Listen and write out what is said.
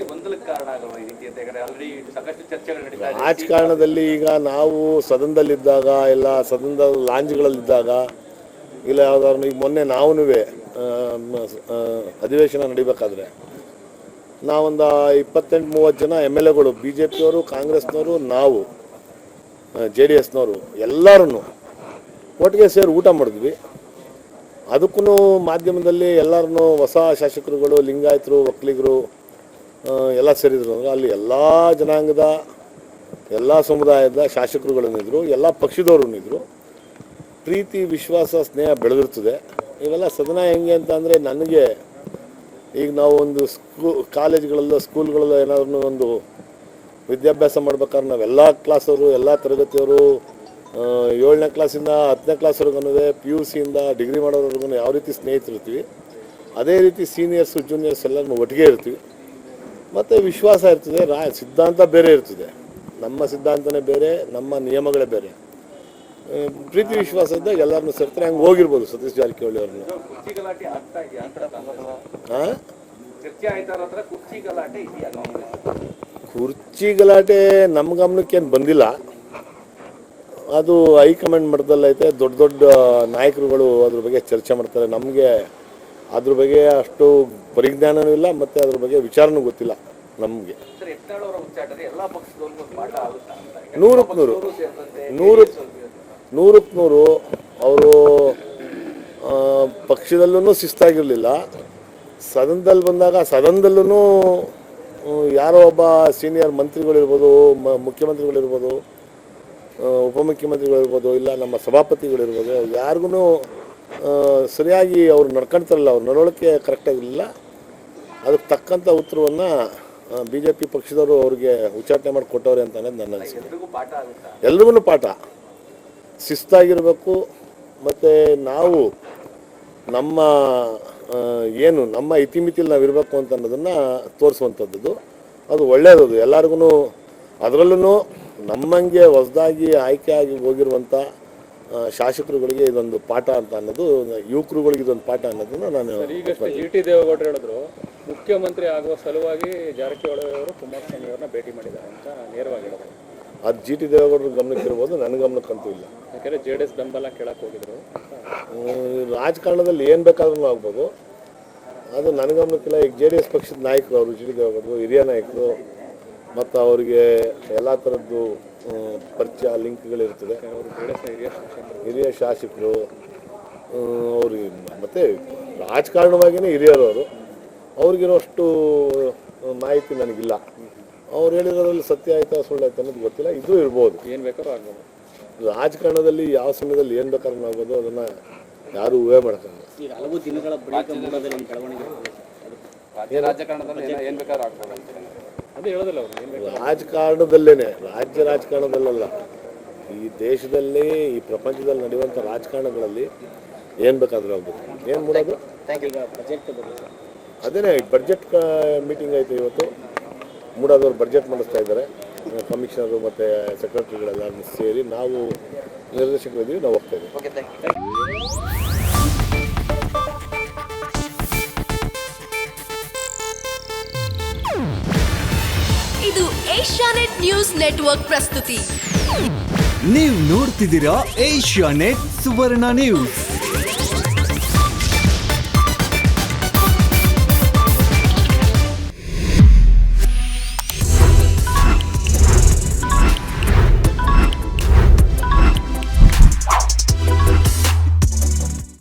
ಗೊಂದಲಕ್ಕೆ ಕಾರಣ ಆಗಲ್ಲ ಈ ರೀತಿ ಅಂತ ಹೇಳಿದ್ರೆ ಆಲ್ರೆಡಿ ಸಾಕಷ್ಟು ಚರ್ಚೆಗಳು ನಡೀತಾ ಇದೆ. ರಾಜಕಾರಣದಲ್ಲಿ ಈಗ ನಾವು ಸದನದಲ್ಲಿದ್ದಾಗ ಇಲ್ಲ ಸದನದ ಲಾಂಜ್ಗಳಲ್ಲಿದ್ದಾಗ ಇಲ್ಲ ಯಾವ್ದಾದ್ರು ಈಗ ಮೊನ್ನೆ ನಾವೂ ಅಧಿವೇಶನ ನಡಿಬೇಕಾದ್ರೆ ನಾವೊಂದು 28-30 ಜನ MLAಗಳು BJPಯವರು, ಕಾಂಗ್ರೆಸ್ನವರು, ನಾವು JDSನವರು ಎಲ್ಲರೂ ಒಟ್ಟಿಗೆ ಸೇರಿ ಊಟ ಮಾಡಿದ್ವಿ. ಅದಕ್ಕೂ ಮಾಧ್ಯಮದಲ್ಲಿ ಎಲ್ಲರೂ ಹೊಸ ಶಾಸಕರುಗಳು, ಲಿಂಗಾಯತರು, ಒಕ್ಕಲಿಗರು ಎಲ್ಲ ಸೇರಿದ್ರು. ಅಂದರೆ ಅಲ್ಲಿ ಎಲ್ಲ ಜನಾಂಗದ ಎಲ್ಲ ಸಮುದಾಯದ ಶಾಸಕರುಗಳನ್ನಿದ್ರು, ಎಲ್ಲ ಪಕ್ಷದವರು ಇದ್ದರು. ಪ್ರೀತಿ, ವಿಶ್ವಾಸ, ಸ್ನೇಹ ಬೆಳೆದಿರ್ತದೆ. ಇವೆಲ್ಲ ಸದನ ಹೆಂಗೆ ಅಂತ ಅಂದರೆ ನನಗೆ ಈಗ ನಾವು ಒಂದು ಕಾಲೇಜ್ಗಳಲ್ಲೋ ಸ್ಕೂಲ್ಗಳಲ್ಲೋ ಏನಾದ್ರೂ ಒಂದು ವಿದ್ಯಾಭ್ಯಾಸ ಮಾಡ್ಬೇಕಾದ್ರೆ ನಾವೆಲ್ಲ ಕ್ಲಾಸವರು, ಎಲ್ಲ ತರಗತಿಯವರು 7ನೇ ಕ್ಲಾಸಿಂದ 10ನೇ ಕ್ಲಾಸ್ವರೆಗೂ PUCಯಿಂದ ಡಿಗ್ರಿ ಮಾಡೋರ್ವರೆಗೂ ಯಾವ ರೀತಿ ಸ್ನೇಹಿತರಿರ್ತೀವಿ, ಅದೇ ರೀತಿ ಸೀನಿಯರ್ಸು ಜೂನಿಯರ್ಸ್ ಎಲ್ಲರೂ ಒಟ್ಟಿಗೆ ಇರ್ತೀವಿ. ಮತ್ತು ವಿಶ್ವಾಸ ಇರ್ತದೆ. ಸಿದ್ಧಾಂತ ಬೇರೆ ಇರ್ತದೆ. ನಮ್ಮ ಸಿದ್ಧಾಂತನೇ ಬೇರೆ, ನಮ್ಮ ನಿಯಮಗಳೇ ಬೇರೆ. ಪ್ರೀತಿ ವಿಶ್ವಾಸ ಇದ್ದಾಗ ಎಲ್ಲರನ್ನೂ ಸೇರ್ತಾರೆ. ಹಂಗೆ ಹೋಗಿರ್ಬೋದು ಸತೀಶ್ ಜಾರಕಿಹೊಳಿ ಅವ್ರನ್ನ. ಕುರ್ಚಿ ಗಲಾಟೆ ನಮ್ಮ ಗಮನಕ್ಕೇನು ಬಂದಿಲ್ಲ. ಅದು ಹೈಕಮಾಂಡ್ ಮಟ್ಟದಲ್ಲೈತೆ. ದೊಡ್ಡ ದೊಡ್ಡ ನಾಯಕರುಗಳು ಅದ್ರ ಬಗ್ಗೆ ಚರ್ಚೆ ಮಾಡ್ತಾರೆ. ನಮಗೆ ಅದ್ರ ಬಗ್ಗೆ ಅಷ್ಟು ಪರಿಜ್ಞಾನವೂ ಇಲ್ಲ ಮತ್ತು ಅದ್ರ ಬಗ್ಗೆ ವಿಚಾರನೂ ಗೊತ್ತಿಲ್ಲ ನಮಗೆ. 100% ಅವರು ಪಕ್ಷದಲ್ಲೂ ಶಿಸ್ತಾಗಿರಲಿಲ್ಲ. ಸದನದಲ್ಲಿ ಬಂದಾಗ ಸದನದಲ್ಲೂ ಯಾರೋ ಒಬ್ಬ ಸೀನಿಯರ್ ಮಂತ್ರಿಗಳಿರ್ಬೋದು, ಮುಖ್ಯಮಂತ್ರಿಗಳಿರ್ಬೋದು, ಉಪಮುಖ್ಯಮಂತ್ರಿಗಳಿರ್ಬೋದು, ಇಲ್ಲ ನಮ್ಮ ಸಭಾಪತಿಗಳಿರ್ಬೋದು, ಯಾರಿಗೂ ಸರಿಯಾಗಿ ಅವ್ರು ನಡ್ಕೊಳ್ತಾರಲ್ಲ, ಅವ್ರ ನಡವಳಿಕೆ ಕರೆಕ್ಟಾಗಿರಲಿಲ್ಲ. ಅದಕ್ಕೆ ತಕ್ಕಂಥ ಉತ್ತರವನ್ನು BJP ಪಕ್ಷದವರು ಅವ್ರಿಗೆ ಉಚ್ಚಾಟನೆ ಮಾಡಿ ಕೊಟ್ಟವ್ರೆ ಅಂತ ಅನ್ನೋದು ನನ್ನ ಅನಿಸಿಕೆ. ಎಲ್ರಿಗೂ ಪಾಠ. ಶಿಸ್ತಾಗಿರಬೇಕು. ಮತ್ತು ನಾವು ನಮ್ಮ ಏನು ನಮ್ಮ ಇತಿಮಿತಿಲಿ ನಾವು ಇರಬೇಕು ಅಂತ ಅನ್ನೋದನ್ನು ತೋರಿಸುವಂಥದ್ದು. ಅದು ಒಳ್ಳೆಯದು. ಎಲ್ಲರಿಗೂ ಅದರಲ್ಲೂ ನಮ್ಮಂಗೆ ಹೊಸದಾಗಿ ಆಯ್ಕೆಯಾಗಿ ಹೋಗಿರುವಂಥ ಶಾಸಕರುಗಳಿಗೆ ಇದೊಂದು ಪಾಠ ಅಂತ ಅನ್ನೋದು, ಯುವಕರುಗಳಿಗೆ ಇದೊಂದು ಪಾಠ ಅನ್ನೋದನ್ನು ನಾನು ಈಗಷ್ಟೇ GT ದೇವೇಗೌಡರು ಹೇಳಿದ್ರು, ಮುಖ್ಯಮಂತ್ರಿ ಆಗುವ ಸಲುವಾಗಿ ಜಾರಕಿಹೊಳಿ ಅವರು ಕುಮಾರಸ್ವಾಮಿ ಅವ್ರನ್ನ ಭೇಟಿ ಮಾಡಿದ್ದಾರೆ ಅಂತ ನೇರವಾಗಿ ಹೇಳಿದ್ರು. ಅದು GT ದೇವೇಗೌಡರ ಗಮನಕ್ಕಿರ್ಬೋದು, ನನ್ನ ಗಮನಕ್ಕಂತೂ ಇಲ್ಲ. ಯಾಕೆಂದರೆ JDS ಬೆಂಬಲ ಕೇಳಕ್ಕೆ ಹೋಗಿದ್ರು. ರಾಜಕಾರಣದಲ್ಲಿ ಏನು ಬೇಕಾದ್ರೂ ಆಗ್ಬೋದು, ಅದು ನನ್ನ ಗಮನಕ್ಕಿಲ್ಲ. ಈಗ JDS ಪಕ್ಷದ ನಾಯಕರು ಅವರು GT ದೇವೇಗೌಡರು ಹಿರಿಯ ನಾಯಕರು, ಮತ್ತು ಅವರಿಗೆ ಎಲ್ಲ ಥರದ್ದು ಪರಿಚಯ ಲಿಂಕ್ಗಳಿರ್ತದೆ. ಹಿರಿಯ ಶಾಸಕರು ಅವ್ರಿಗೆ, ಮತ್ತು ರಾಜಕಾರಣವಾಗಿಯೇ ಹಿರಿಯರು ಅವರು. ಅವ್ರಿಗಿರೋಷ್ಟು ಮಾಹಿತಿ ನನಗಿಲ್ಲ. ಅವ್ರು ಹೇಳಿರೋದ್ರಲ್ಲಿ ಸತ್ಯ ಆಯ್ತಾ ಸುಳ್ಳು ಆಯ್ತಾ ಅನ್ನೋದು ಗೊತ್ತಿಲ್ಲ. ಇದು ಇರ್ಬೋದು, ಏನು ಬೇಕಾದ್ರೂ ಆಗ್ಬೋದು. ರಾಜಕಾರಣದಲ್ಲಿ ಯಾವ ಸಮಯದಲ್ಲಿ ಏನು ಬೇಕಾದ್ರೂ ಆಗ್ಬೋದು, ಅದನ್ನು ಯಾರೂ ಊಹೆ ಮಾಡೋಕ್ಕಾಗಲ್ಲ. ಈಗ ಹಲವು ದಿನಗಳ ಬಳಿಕ ಮೂಡದಲ್ಲಿ ಬೆಳವಣಿಗೆ ರಾಜಕಾರಣದಲ್ಲಿ ಏನು ಬೇಕಾದ್ರೂ ಆಗ್ಬೋದು ಅಂತ ಅದೇ ಹೇಳೋದಿಲ್ಲ ಅವರು. ರಾಜಕಾರಣದಲ್ಲೇನೆ, ರಾಜ್ಯ ರಾಜಕಾರಣದಲ್ಲ, ಈ ದೇಶದಲ್ಲಿ ಈ ಪ್ರಪಂಚದಲ್ಲಿ ನಡೆಯುವಂಥ ರಾಜಕಾರಣಗಳಲ್ಲಿ ಏನು ಬೇಕಾದರೂ ಆಗ್ಬೋದು. ಏನು ಮಾಡೋದು? ಅದೇನೇ ಬಡ್ಜೆಟ್ ಮೀಟಿಂಗ್ ಆಯಿತು ಇವತ್ತು. ಮೂಡಾದವ್ರು ಬಡ್ಜೆಟ್ ಮಾಡಿಸ್ತಾ ಇದ್ದಾರೆ. ಕಮಿಷನರು ಮತ್ತು ಸೆಕ್ರೆಟರಿಗಳೆಲ್ಲ ಸೇರಿ ನಾವು ನಿರ್ದೇಶಕರಿದ್ದೀವಿ, ನಾವು ಹೋಗ್ತಾ ಇದ್ದೀವಿ. ಇದು ಏಷ್ಯಾನೆಟ್ ನ್ಯೂಸ್ ನೆಟ್ವರ್ಕ್ ಪ್ರಸ್ತುತಿ. ನೀವು ನೋಡ್ತಿದ್ದೀರಾ ಏಷ್ಯಾನೆಟ್ ಸುವರ್ಣ ನ್ಯೂಸ್.